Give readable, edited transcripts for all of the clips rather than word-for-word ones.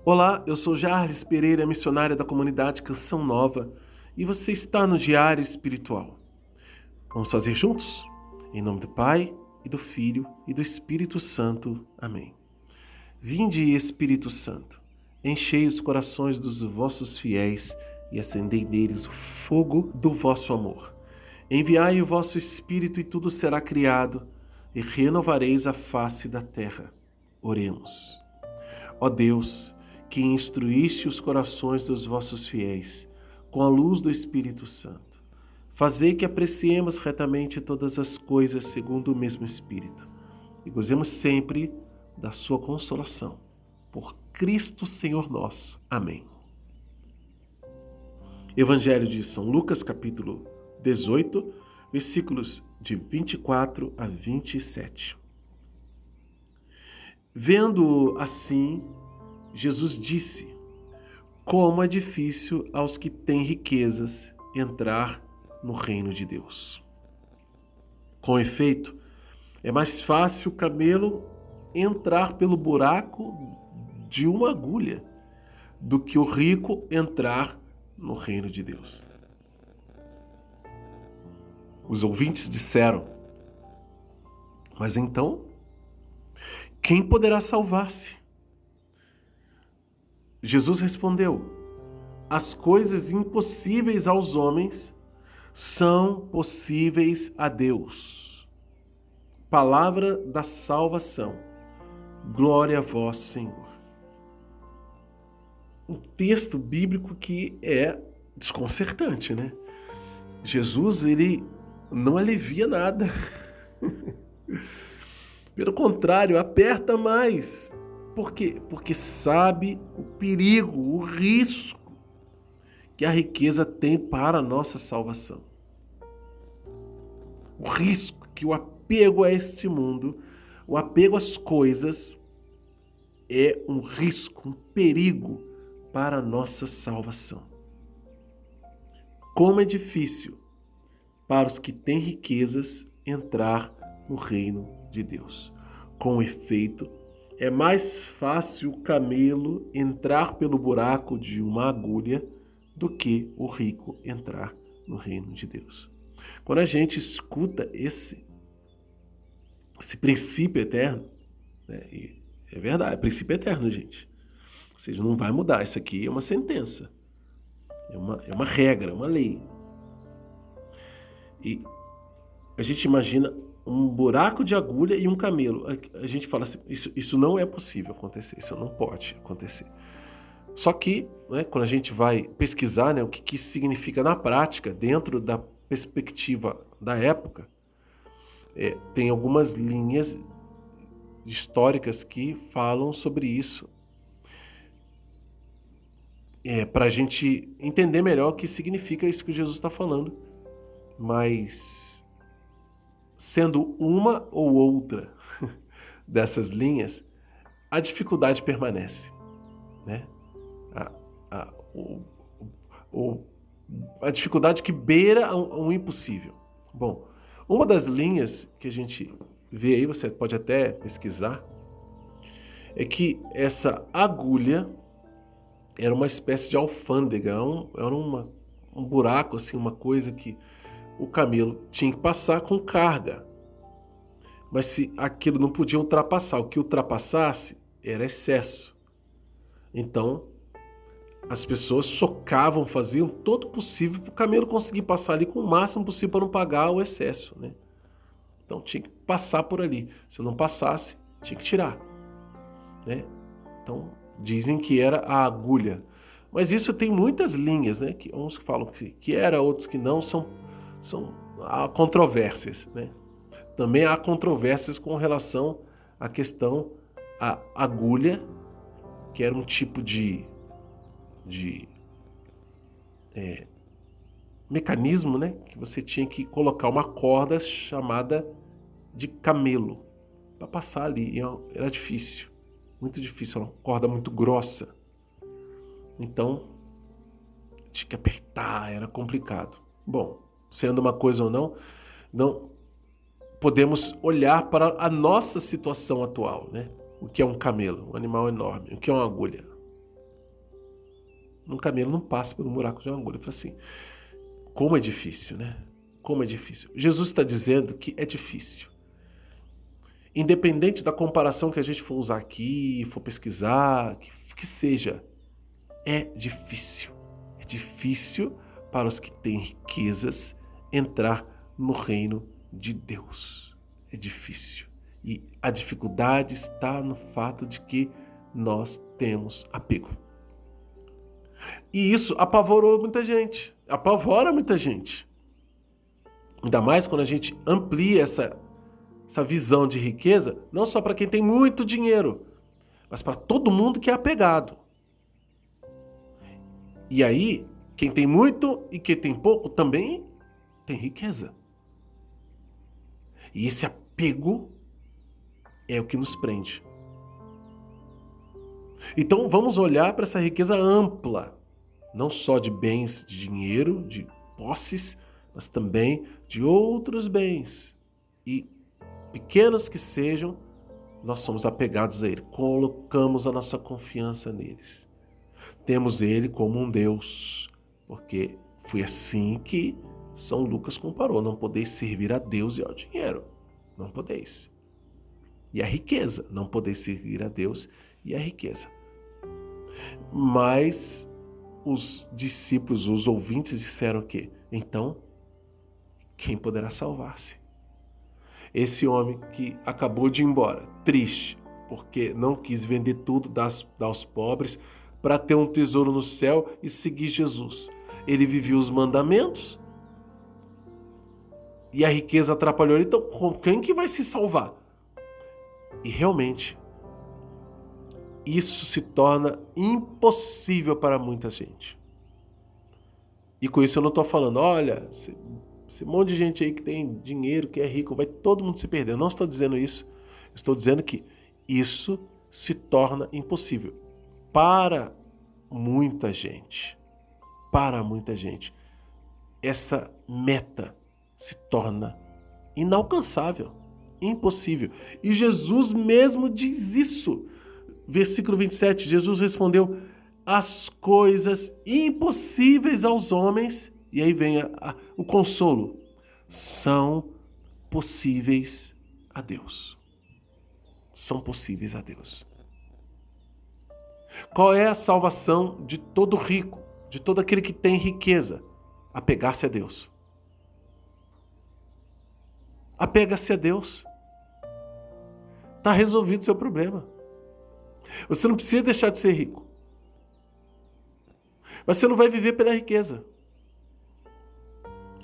Olá, eu sou Jarles Pereira, missionária da comunidade Canção Nova, e você está no Diário Espiritual. Vamos fazer juntos? Em nome do Pai, e do Filho, e do Espírito Santo. Amém. Vinde, Espírito Santo, enchei os corações dos vossos fiéis e acendei neles o fogo do vosso amor. Enviai o vosso Espírito e tudo será criado, e renovareis a face da terra. Oremos. Ó Deus, que instruíste os corações dos vossos fiéis com a luz do Espírito Santo, fazei que apreciemos retamente todas as coisas segundo o mesmo Espírito e gozemos sempre da sua consolação. Por Cristo Senhor nosso. Amém. Evangelho de São Lucas, capítulo 18, versículos de 24 a 27. Vendo assim, Jesus disse: como é difícil aos que têm riquezas entrar no reino de Deus. Com efeito, é mais fácil o camelo entrar pelo buraco de uma agulha do que o rico entrar no reino de Deus. Os ouvintes disseram: mas então, quem poderá salvar-se? Jesus respondeu: as coisas impossíveis aos homens são possíveis a Deus. Palavra da salvação. Glória a vós, Senhor. Um texto bíblico que é desconcertante, né? Jesus, ele não alivia nada. Pelo contrário, aperta mais. Por quê? Porque sabe o perigo, o risco que a riqueza tem para a nossa salvação. O risco que o apego a este mundo, o apego às coisas, é um risco, um perigo para a nossa salvação. Como é difícil para os que têm riquezas entrar no reino de Deus. Com efeito, é mais fácil o camelo entrar pelo buraco de uma agulha do que o rico entrar no reino de Deus. Quando a gente escuta esse princípio eterno, né, e é verdade, é princípio eterno, gente. Ou seja, não vai mudar. Isso aqui é uma sentença, é uma regra, é uma lei. E a gente imagina um buraco de agulha e um camelo. A gente fala assim, isso não é possível acontecer, isso não pode acontecer. Só que, né, quando a gente vai pesquisar, né, o que isso significa na prática, dentro da perspectiva da época, tem algumas linhas históricas que falam sobre isso. Para a gente entender melhor o que significa isso que Jesus está falando. Mas, sendo uma ou outra dessas linhas, a dificuldade permanece, né? A dificuldade que beira um impossível. Bom, uma das linhas que a gente vê aí, você pode até pesquisar, é que essa agulha era uma espécie de alfândega, era um buraco, assim, uma coisa que o camelo tinha que passar com carga. Mas se aquilo não podia ultrapassar, o que ultrapassasse era excesso. Então, as pessoas socavam, faziam todo o possível para o camelo conseguir passar ali com o máximo possível para não pagar o excesso, né? Então tinha que passar por ali. Se não passasse, tinha que tirar, né? Então dizem que era a agulha. Mas isso tem muitas linhas, né? Uns que falam que era, outros que não. Há controvérsias, né? Também há controvérsias com relação à questão à agulha, que era um tipo de mecanismo, né, que você tinha que colocar uma corda chamada de camelo para passar ali. Era difícil, muito difícil, era uma corda muito grossa. Então, tinha que apertar, era complicado. Bom, sendo uma coisa ou não podemos olhar para a nossa situação atual, né? O que é um camelo, um animal enorme, o que é uma agulha. Um camelo não passa pelo buraco de uma agulha. Eu falei assim, como é difícil, né? Como é difícil. Jesus está dizendo que é difícil. Independente da comparação que a gente for usar aqui, for pesquisar, que seja, é difícil. É difícil para os que têm riquezas entrar no reino de Deus. É difícil. E a dificuldade está no fato de que nós temos apego. E isso apavorou muita gente. Apavora muita gente. Ainda mais quando a gente amplia essa visão de riqueza, não só para quem tem muito dinheiro, mas para todo mundo que é apegado. E aí, quem tem muito e quem tem pouco também tem riqueza. E esse apego é o que nos prende. Então vamos olhar para essa riqueza ampla, não só de bens, de dinheiro, de posses, mas também de outros bens. E pequenos que sejam, nós somos apegados a Ele, colocamos a nossa confiança neles. Temos Ele como um Deus, porque foi assim que São Lucas comparou, não podeis servir a Deus e ao dinheiro, não podeis. E a riqueza, não podeis servir a Deus e a riqueza. Mas os discípulos, os ouvintes disseram o quê? Então, quem poderá salvar-se? Esse homem que acabou de ir embora, triste, porque não quis vender tudo, dar aos pobres, para ter um tesouro no céu e seguir Jesus. Ele vivia os mandamentos e a riqueza atrapalhou ele. Então, com quem que vai se salvar? E realmente, isso se torna impossível para muita gente. E com isso eu não estou falando, olha, esse monte de gente aí que tem dinheiro, que é rico, vai todo mundo se perder. Eu não estou dizendo isso. Eu estou dizendo que isso se torna impossível para muita gente. Para muita gente. Essa meta se torna inalcançável, impossível. E Jesus mesmo diz isso. Versículo 27, Jesus respondeu: as coisas impossíveis aos homens, e aí vem o consolo, são possíveis a Deus. São possíveis a Deus. Qual é a salvação de todo rico, de todo aquele que tem riqueza? Apegar-se a Deus. Apega-se a Deus. Está resolvido o seu problema. Você não precisa deixar de ser rico. Mas você não vai viver pela riqueza.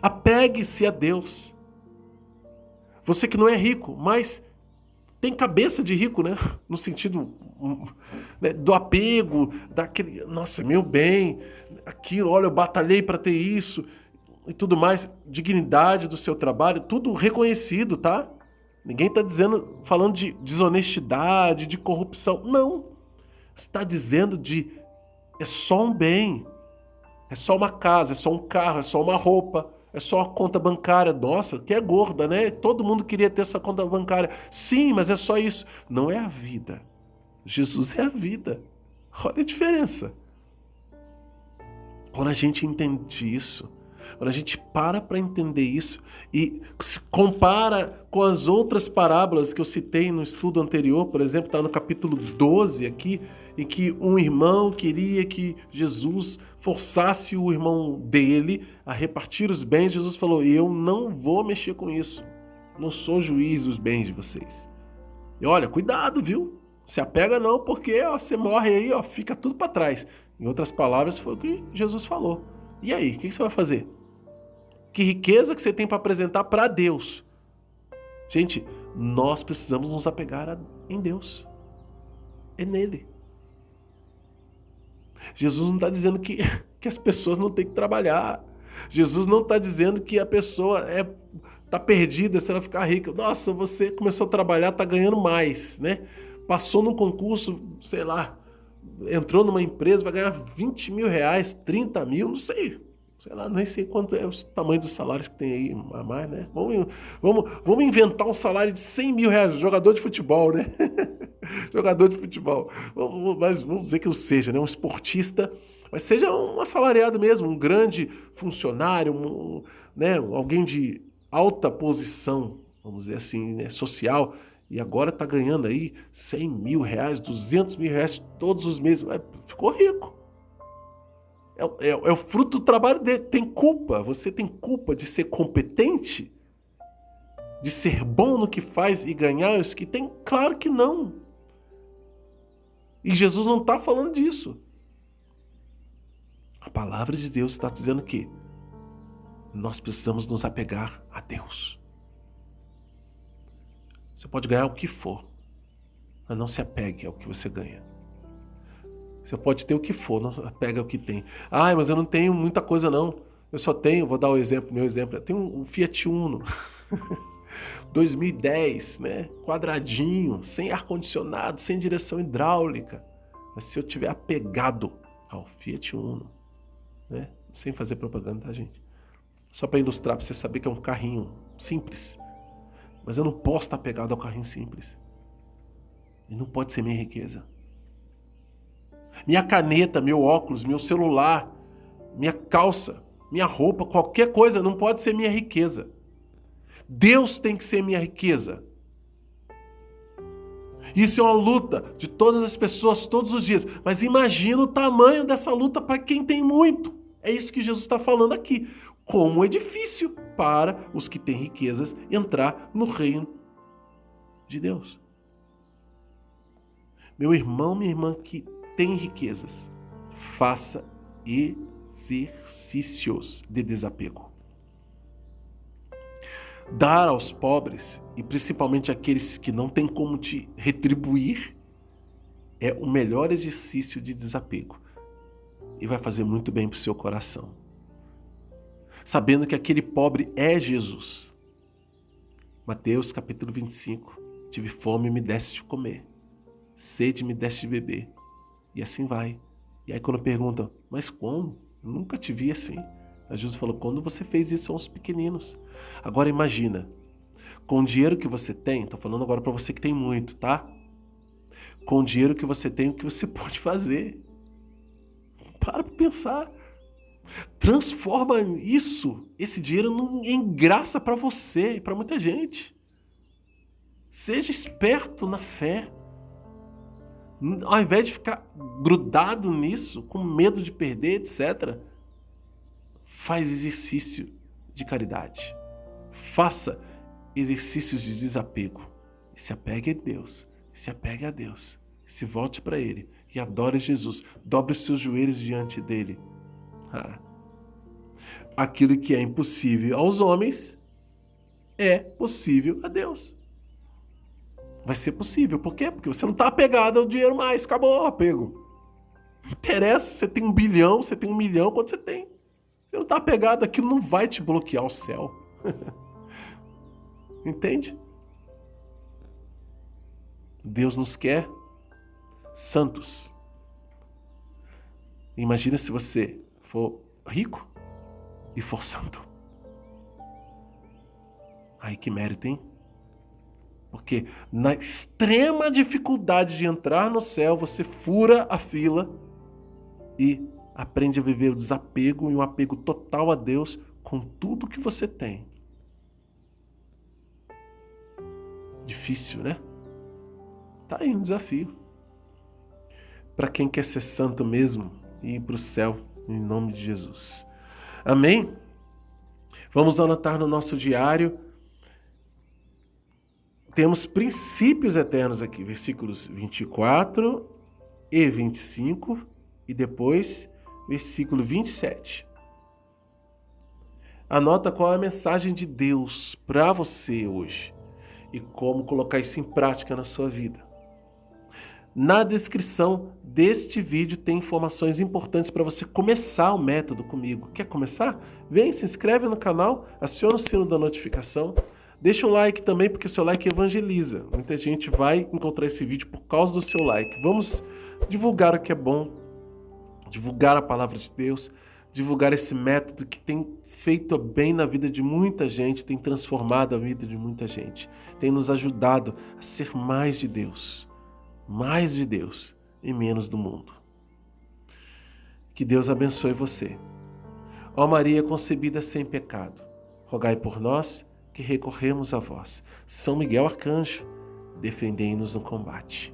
Apegue-se a Deus. Você que não é rico, mas tem cabeça de rico, né? No sentido, né, do apego, daquele, nossa, meu bem, aquilo, olha, eu batalhei para ter isso e tudo mais, dignidade do seu trabalho, tudo reconhecido, tá? Ninguém está falando de desonestidade, de corrupção. Não. Está dizendo é só um bem, é só uma casa, é só um carro, é só uma roupa, é só a conta bancária. Nossa, que é gorda, né? Todo mundo queria ter essa conta bancária. Sim, mas é só isso. Não é a vida. Jesus é a vida. Olha a diferença. Quando a gente entende isso, quando a gente para entender isso e se compara com as outras parábolas que eu citei no estudo anterior, por exemplo, está no capítulo 12 aqui, em que um irmão queria que Jesus forçasse o irmão dele a repartir os bens. Jesus falou: eu não vou mexer com isso, não sou juiz dos bens de vocês. E olha, cuidado, viu? Se apega não, porque você morre aí, fica tudo para trás. Em outras palavras, foi o que Jesus falou. E aí, o que você vai fazer? Que riqueza que você tem para apresentar para Deus? Gente, nós precisamos nos apegar em Deus. É nele. Jesus não está dizendo que as pessoas não têm que trabalhar. Jesus não está dizendo que a pessoa está perdida se ela ficar rica. Nossa, você começou a trabalhar, está ganhando mais, né? Passou num concurso, sei lá, entrou numa empresa, vai ganhar 20 mil reais, 30 mil, não sei lá, nem sei quanto é o tamanho dos salários que tem aí a mais, né? Vamos inventar um salário de 100 mil reais, jogador de futebol, né? Jogador de futebol. Mas vamos dizer que eu seja, né? Um esportista Mas seja um assalariado mesmo, um grande funcionário, né, alguém de alta posição, vamos dizer assim, né, social, e agora está ganhando aí 100 mil reais, 200 mil reais todos os meses. Ficou rico. É o fruto do trabalho dele. Tem culpa? Você tem culpa de ser competente? De ser bom no que faz e ganhar os que tem? Claro que não. E Jesus não está falando disso. A palavra de Deus está dizendo que nós precisamos nos apegar a Deus. Você pode ganhar o que for, mas não se apegue ao que você ganha. Você pode ter o que for, não apega ao que tem. Mas eu não tenho muita coisa não. Eu só tenho, vou dar o exemplo, meu exemplo, eu tenho um Fiat Uno 2010, né? Quadradinho, sem ar-condicionado, sem direção hidráulica. Mas se eu tiver apegado ao Fiat Uno, né? Sem fazer propaganda, tá, gente? Só para ilustrar, para você saber que é um carrinho simples. Mas eu não posso estar apegado ao carrinho simples. E não pode ser minha riqueza. Minha caneta, meu óculos, meu celular, minha calça, minha roupa, qualquer coisa não pode ser minha riqueza. Deus tem que ser minha riqueza. Isso é uma luta de todas as pessoas todos os dias. Mas imagina o tamanho dessa luta para quem tem muito. É isso que Jesus está falando aqui. Como é difícil para os que têm riquezas entrar no reino de Deus. Meu irmão, minha irmã que tem riquezas, faça exercícios de desapego. Dar aos pobres, e principalmente aqueles que não têm como te retribuir, é o melhor exercício de desapego. E vai fazer muito bem para o seu coração. Sabendo que aquele pobre é Jesus. Mateus capítulo 25. Tive fome e me deste de comer. Sede me deste de beber. E assim vai. E aí quando perguntam, mas como? Eu nunca te vi assim. Aí Jesus falou, quando você fez isso aos pequeninos. Agora imagina, com o dinheiro que você tem, tô falando agora para você que tem muito, tá? Com o dinheiro que você tem, o que você pode fazer? Para pensar. Transforma isso, esse dinheiro, em graça para você e para muita gente. Seja esperto na fé. Ao invés de ficar grudado nisso, com medo de perder, etc., faz exercício de caridade. Faça exercícios de desapego. E se apegue a Deus. Se apegue a Deus. Se volte para Ele. E adore Jesus. Dobre os seus joelhos diante dEle. Aquilo que é impossível aos homens é possível a Deus. Vai ser possível. Por quê? Porque você não está apegado ao dinheiro mais. Acabou o apego. Não interessa se você tem 1 bilhão, você tem 1 milhão, quanto você tem. Você não está apegado, aquilo não vai te bloquear o céu. Entende? Deus nos quer santos. Imagina se você for rico e for santo. Ai, que mérito, hein? Porque na extrema dificuldade de entrar no céu, você fura a fila e aprende a viver o desapego e um apego total a Deus com tudo que você tem. Difícil, né? Tá aí um desafio. Para quem quer ser santo mesmo e ir para o céu, em nome de Jesus. Amém? Vamos anotar no nosso diário. Temos princípios eternos aqui, versículos 24 e 25 e depois versículo 27. Anota qual é a mensagem de Deus para você hoje e como colocar isso em prática na sua vida. Na descrição deste vídeo tem informações importantes para você começar o método comigo. Quer começar? Vem, se inscreve no canal, aciona o sino da notificação. Deixa um like também, porque o seu like evangeliza. Muita gente vai encontrar esse vídeo por causa do seu like. Vamos divulgar o que é bom, divulgar a palavra de Deus, divulgar esse método que tem feito bem na vida de muita gente, tem transformado a vida de muita gente, tem nos ajudado a ser mais de Deus e menos do mundo. Que Deus abençoe você. Ó Maria concebida sem pecado, rogai por nós que recorremos a vós. São Miguel Arcanjo, defendei-nos no combate.